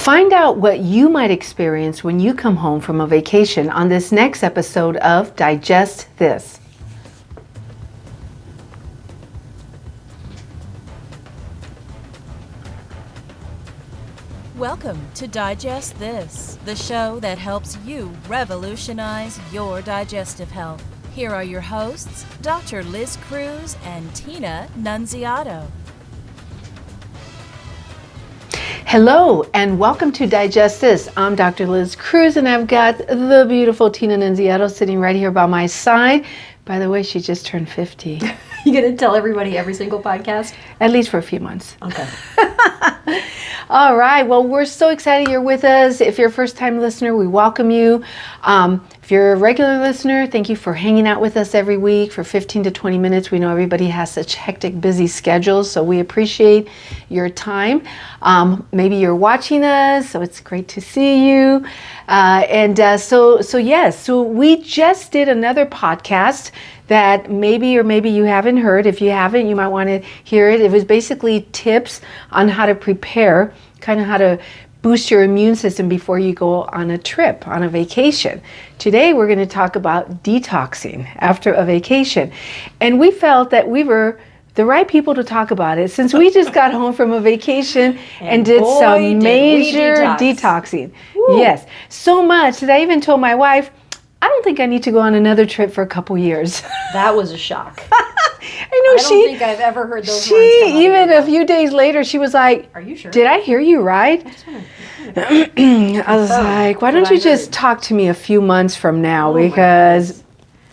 Find out what you might experience when you come home from a vacation on this next episode of Digest This. Welcome to Digest This, the show that helps you revolutionize your digestive health. Here are your hosts, Dr. Liz Cruz and Tina Nunziato. Hello and welcome to Digest This. I'm Dr. Liz Cruz and I've got the beautiful Tina Nunziato sitting right here by my side. By the way, she just turned 50. You gonna tell everybody every single podcast? At least for a few months. Okay. All right. Well, we're so excited you're with us. If you're a first-time listener, we welcome you. If you're a regular listener, thank you for hanging out with us every week for 15 to 20 minutes. We know everybody has such hectic, busy schedules, so we appreciate your time. Maybe you're watching us, so it's great to see you. So we just did another podcast that maybe you haven't heard. If you haven't, you might want to hear it. It was basically tips on how to prepare, kind of how to boost your immune system before you go on a trip, on a vacation. Today, we're going to talk about detoxing after a vacation. And we felt that we were the right people to talk about it since we just got home from a vacation and did some major detoxing. Woo. Yes, so much that I even told my wife, I don't think I need to go on another trip for a couple years. That was a shock. I don't think I've ever heard those words come out even a few days later, she was like, "Are you sure? Did I hear you right?" I was like, why don't you just talk to me a few months from now, because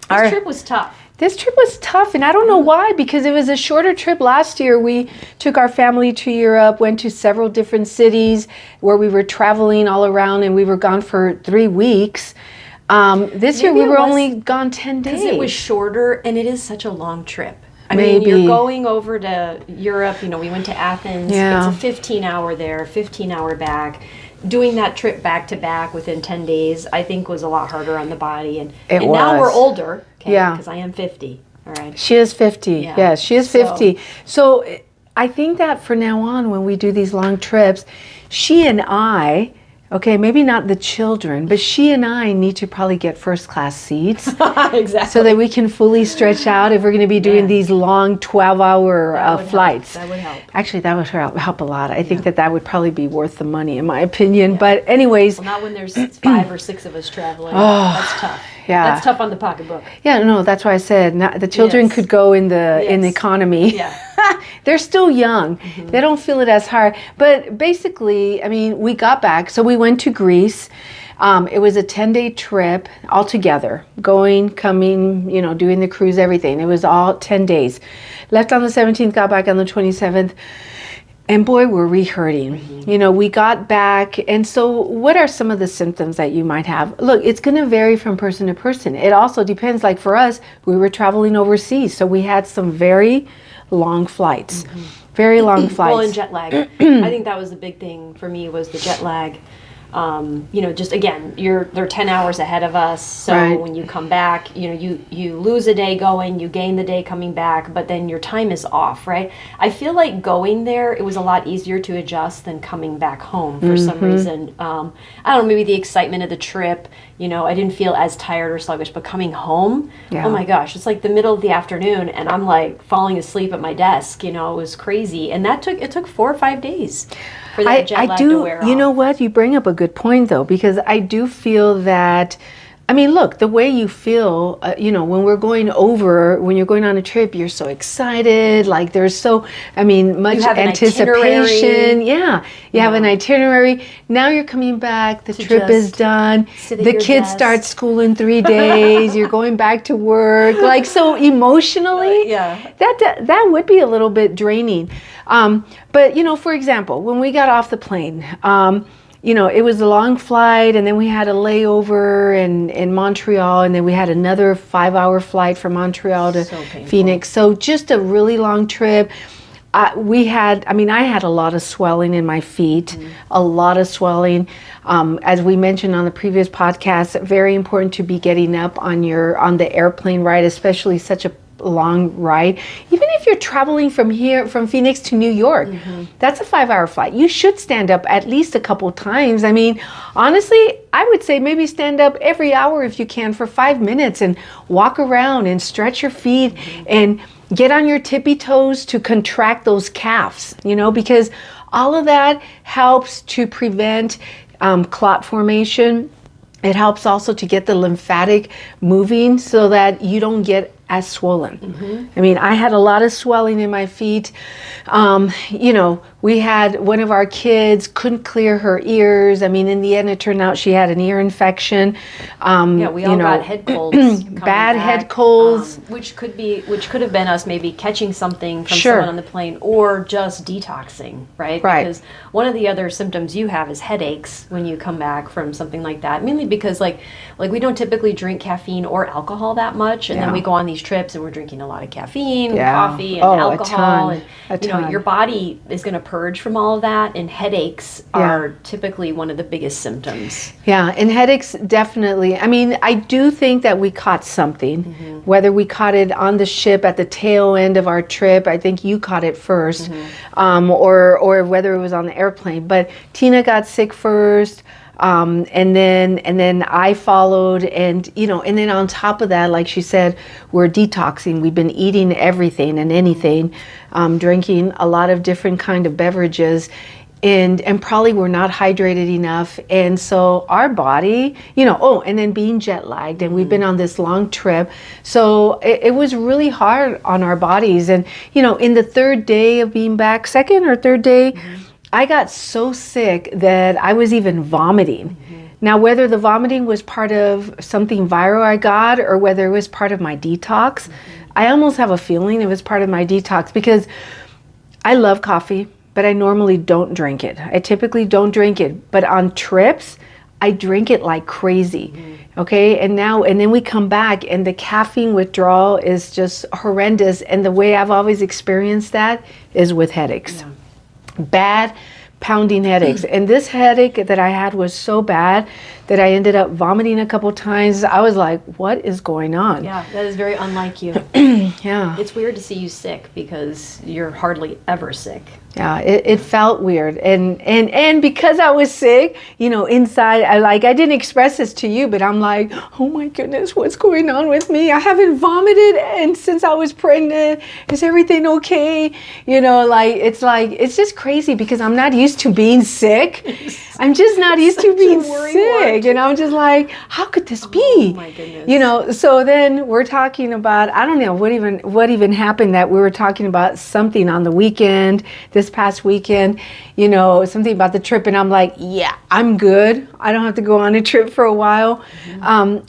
this trip was tough. This trip was tough, and I don't know why, because it was a shorter trip. Last year, we took our family to Europe, went to several different cities where we were traveling all around, and we were gone for 3 weeks. This year we were only gone 10 days. Because it was shorter, and it is such a long trip. I mean, you're going over to Europe, we went to Athens. Yeah. It's a 15-hour there, 15-hour back. Doing that trip back to back within 10 days, I think was a lot harder on the body. And now we're older, because I am 50, all right? She is 50, yes, she is 50. So I think that from now on, when we do these long trips, she and I, okay, maybe not the children, but she and I need to probably get first-class seats. Exactly. So that we can fully stretch out if we're going to be doing these long 12-hour flights. That would help. Actually, that would help a lot. I think that would probably be worth the money, in my opinion. But anyways. Well, not when there's 5 or 6 of us traveling. That's tough. Yeah. That's tough on the pocketbook. Yeah, no, that's why I said the children could go in the economy. Yeah. They're still young. Mm-hmm. They don't feel it as hard. But basically, I mean, we got back. So we went to Greece. It was a 10-day trip altogether. Going, coming, doing the cruise, everything. It was all 10 days. Left on the 17th, got back on the 27th. And boy, were we hurting. Mm-hmm. We got back. And so what are some of the symptoms that you might have? Look, it's going to vary from person to person. It also depends. Like for us, we were traveling overseas. So we had some very long flights. Mm-hmm. Very long flights. Well, and jet lag. I think that was the big thing for me, was the jet lag. Just again, they're 10 hours ahead of us. So when you come back, you lose a day going, you gain the day coming back, but then your time is off, right? I feel like going there, it was a lot easier to adjust than coming back home for some reason. I don't know, maybe the excitement of the trip, I didn't feel as tired or sluggish, but coming home, oh my gosh, it's like the middle of the afternoon and I'm like falling asleep at my desk, it was crazy. And it took 4 or 5 days. For that jet lag to wear off. You know what? You bring up a good point, though, because I do feel that, I mean, look, the way you feel, when you're going on a trip, you're so excited, like there's much anticipation. Yeah, you have an itinerary. Now you're coming back, the trip is done, the kids start school in 3 days, you're going back to work. Like, so emotionally, that would be a little bit draining. But, for example, when we got off the plane, it was a long flight, and then we had a layover in Montreal, and then we had another 5-hour flight from Montreal to Phoenix. So just a really long trip. I had a lot of swelling in my feet, a lot of swelling. As we mentioned on the previous podcast, very important to be getting up on the airplane ride, especially such a long ride. Even if you're traveling from Phoenix to New York, that's a 5-hour flight. You should stand up at least a couple times. I mean, honestly, I would say maybe stand up every hour if you can for 5 minutes and walk around and stretch your feet and get on your tippy toes to contract those calves, because all of that helps to prevent clot formation. It helps also to get the lymphatic moving so that you don't get as swollen. I mean, I had a lot of swelling in my feet. We had one of our kids couldn't clear her ears. I mean, in the end, it turned out she had an ear infection. We all got head colds. Bad head colds. Which could have been us maybe catching something from someone on the plane or just detoxing, right? Because one of the other symptoms you have is headaches when you come back from something like that. Mainly because like we don't typically drink caffeine or alcohol that much, and then we go on these trips and we're drinking a lot of caffeine, coffee, and alcohol, and your body is going to purge from all of that, and headaches are typically one of the biggest symptoms. Yeah, and headaches definitely. I mean, I do think that we caught something, whether we caught it on the ship at the tail end of our trip. I think you caught it first, or whether it was on the airplane. But Tina got sick first. And then I followed, and then on top of that, like she said, we're detoxing. We've been eating everything and anything, drinking a lot of different kind of beverages, and probably we're not hydrated enough. And so our body, and then being jet lagged, and we've been on this long trip. So it was really hard on our bodies. And, in the third day of being back, second or third day, I got so sick that I was even vomiting. Now, whether the vomiting was part of something viral I got or whether it was part of my detox, I almost have a feeling it was part of my detox, because I love coffee, but I normally don't drink it. I typically don't drink it, but on trips, I drink it like crazy. Okay, and then we come back and the caffeine withdrawal is just horrendous. And the way I've always experienced that is with headaches. Bad pounding headaches. And this headache that I had was so bad that I ended up vomiting a couple times. I was like, what is going on? Yeah, that is very unlike you. Yeah. It's weird to see you sick because you're hardly ever sick. Yeah, it felt weird. And because I was sick, inside, I didn't express this to you, but I'm like, oh my goodness, what's going on with me? I haven't vomited and since I was pregnant. Is everything okay? It's just crazy because I'm not used to being sick. I'm just not used to being sick. And I'm just like, how could this be? Oh my goodness. So then we're talking about, I don't know what even happened, that we were talking about something on the weekend, this past weekend, something about the trip, and I'm like, yeah, I'm good. I don't have to go on a trip for a while,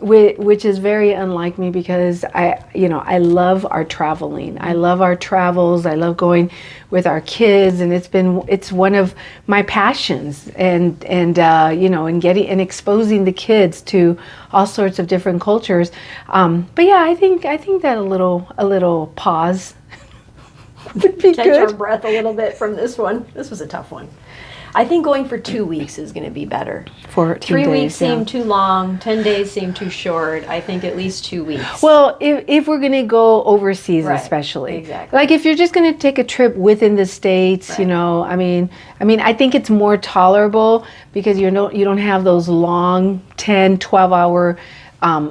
which is very unlike me because I love our traveling. I love our travels. I love going with our kids, and it's one of my passions, and getting and exposing the kids to all sorts of different cultures. But yeah, I think that a little pause would be Catch good. our breath a little bit from this one. This was a tough one. I think going for 2 weeks is going to be better. 3 weeks seem too long. 10 days seem too short. I think at least 2 weeks. Well, if we're going to go overseas, especially, exactly. Like if you're just going to take a trip within the States, I mean, I think it's more tolerable because you don't have those long 10, 12-hour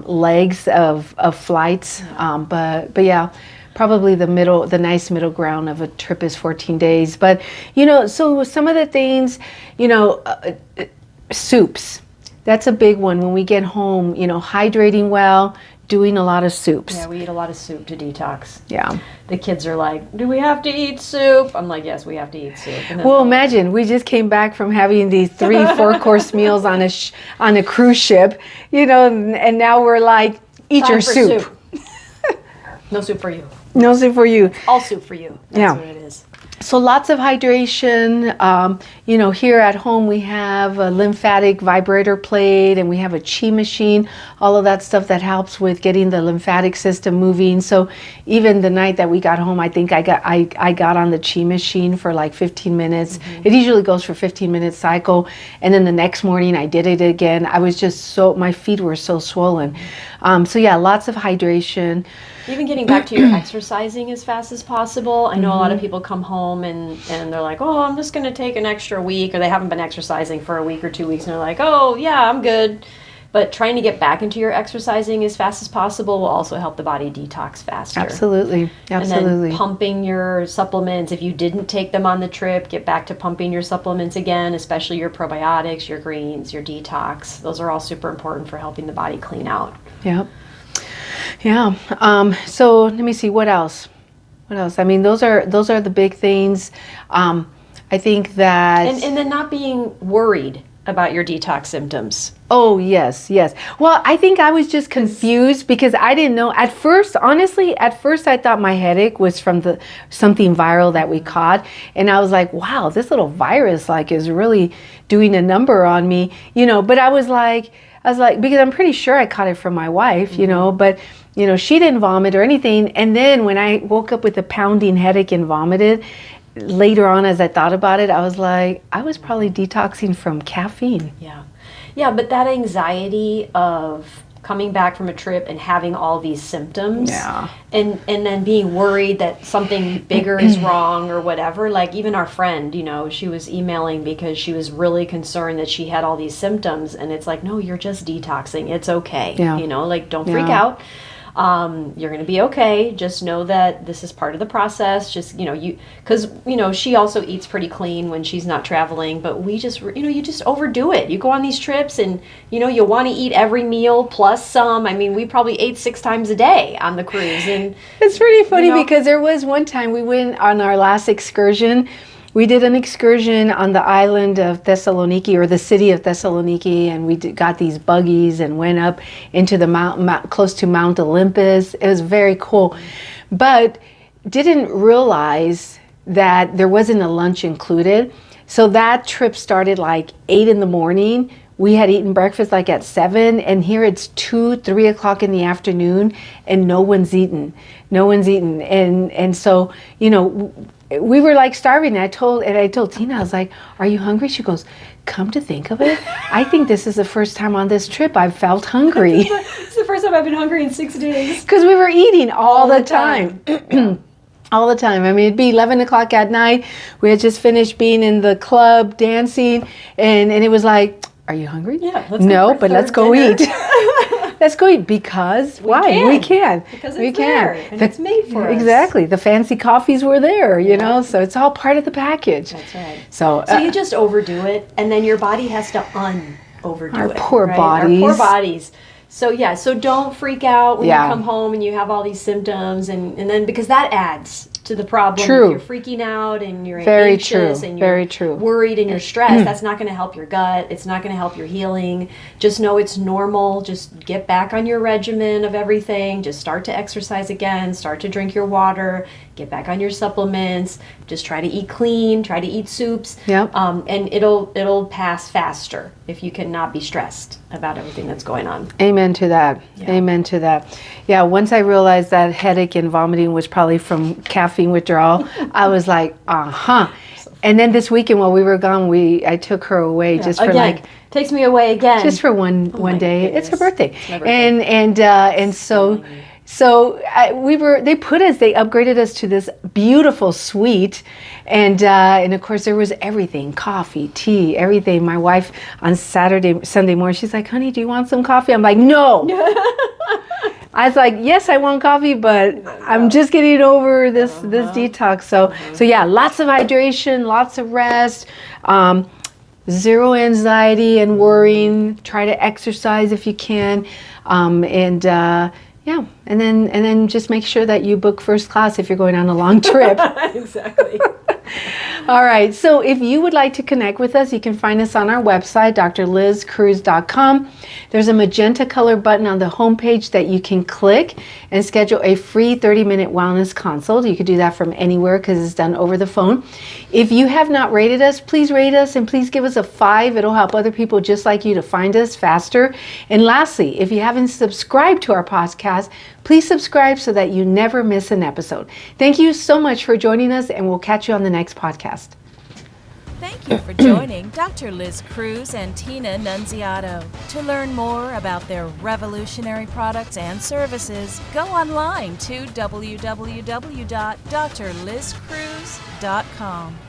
legs of flights. But yeah. Probably the nice middle ground of a trip is 14 days. But, so some of the things, soups, that's a big one. When we get home, hydrating well, doing a lot of soups. Yeah, we eat a lot of soup to detox. Yeah. The kids are like, do we have to eat soup? I'm like, yes, we have to eat soup. Well, imagine, we just came back from having these 3-4 course meals on a cruise ship, and now we're like, eat your soup. No soup for you. No soup for you. All soup for you. That's what it is. So lots of hydration. Here at home we have a lymphatic vibrator plate, and we have a chi machine. All of that stuff that helps with getting the lymphatic system moving. So even the night that we got home, I think I got on the chi machine for like 15 minutes. It usually goes for 15-minute cycle, and then the next morning I did it again. I was just my feet were so swollen. So yeah, lots of hydration. Even getting back to your exercising as fast as possible. I know a lot of people come home and they're like, oh, I'm just going to take an extra week, or they haven't been exercising for a week or 2 weeks, and they're like, oh, yeah, I'm good. But trying to get back into your exercising as fast as possible will also help the body detox faster. Absolutely. Absolutely. And then pumping your supplements. If you didn't take them on the trip, get back to pumping your supplements again, especially your probiotics, your greens, your detox. Those are all super important for helping the body clean out. Yep. Yeah. So let me see, what else? I mean, those are the big things. I think that... And then not being worried about your detox symptoms. Oh, yes. Well, I think I was just confused because I didn't know. At first I thought my headache was from something viral that we caught. And I was like, wow, this little virus is really doing a number on me, but I was like, because I'm pretty sure I caught it from my wife, but she didn't vomit or anything. And then when I woke up with a pounding headache and vomited, later on, as I thought about it, I was like, I was probably detoxing from caffeine. Yeah, but that anxiety of coming back from a trip and having all these symptoms, and then being worried that something bigger is wrong or whatever. Like even our friend, she was emailing because she was really concerned that she had all these symptoms, and it's like, no, you're just detoxing. It's okay. Don't freak out. You're going to be okay. Just know that this is part of the process. Just, because, she also eats pretty clean when she's not traveling, but we just, you just overdo it. You go on these trips and, you want to eat every meal plus some. I mean, we probably ate 6 times a day on the cruise. And it's pretty funny because there was one time we went on our last excursion. We did an excursion on the island of Thessaloniki, or the city of Thessaloniki, and we got these buggies and went up into the mount close to Mount Olympus. It was very cool, but didn't realize that there wasn't a lunch included. So that trip started like 8 in the morning. We had eaten breakfast like at 7, and here it's 2, 3 o'clock in the afternoon, and no one's eaten. And so, we were like starving. And I told Tina, I was like, are you hungry? She goes, come to think of it, I think this is the first time on this trip I've felt hungry. It's the first time I've been hungry in 6 days. Because we were eating all the time. All the time. I mean, it'd be 11 o'clock at night. We had just finished being in the club dancing, and it was like, are you hungry? Yeah. Let's go eat. Let's go eat because we can. Because it's there and it's made for us. Exactly. The fancy coffees were there, so it's all part of the package. That's right. So you just overdo it, and then your body has to overdo it. Our poor bodies. So don't freak out when you come home and you have all these symptoms, and then because that adds to the problem. True. If you're freaking out and you're Very anxious true. and you're Very true. worried and you're stressed, that's not going to help your gut. It's not going to help your healing. Just know it's normal. Just get back on your regimen of everything. Just start to exercise again. Start to drink your water. Get back on your supplements. Just try to eat clean. Try to eat soups. Yep. And it'll pass faster if you can not be stressed about everything that's going on. Amen to that. Yeah. Amen to that. Yeah, once I realized that headache and vomiting was probably from caffeine withdrawal, I was like, And then this weekend while we were gone, I took her away just for takes me away again. Just for one day. Goodness. It's her birthday. It's my birthday. And so they upgraded us to this beautiful suite, and of course there was everything, coffee, tea, everything. My wife on Sunday morning, she's like, honey, do you want some coffee? I'm like, no. I was like, yes, I want coffee, but I'm just getting over this detox. So yeah, lots of hydration, lots of rest, zero anxiety and worrying. Try to exercise if you can, and then just make sure that you book first class if you're going on a long trip. Exactly. All right, so if you would like to connect with us, you can find us on our website, drlizcruz.com. There's a magenta color button on the homepage that you can click and schedule a free 30-minute wellness consult. You could do that from anywhere because it's done over the phone. If you have not rated us, please rate us and please give us a 5. It'll help other people just like you to find us faster. And lastly, if you haven't subscribed to our podcast, please subscribe so that you never miss an episode. Thank you so much for joining us, and we'll catch you on the next podcast. Thank you for joining Dr. Liz Cruz and Tina Nunziato. To learn more about their revolutionary products and services, go online to www.drlizcruz.com.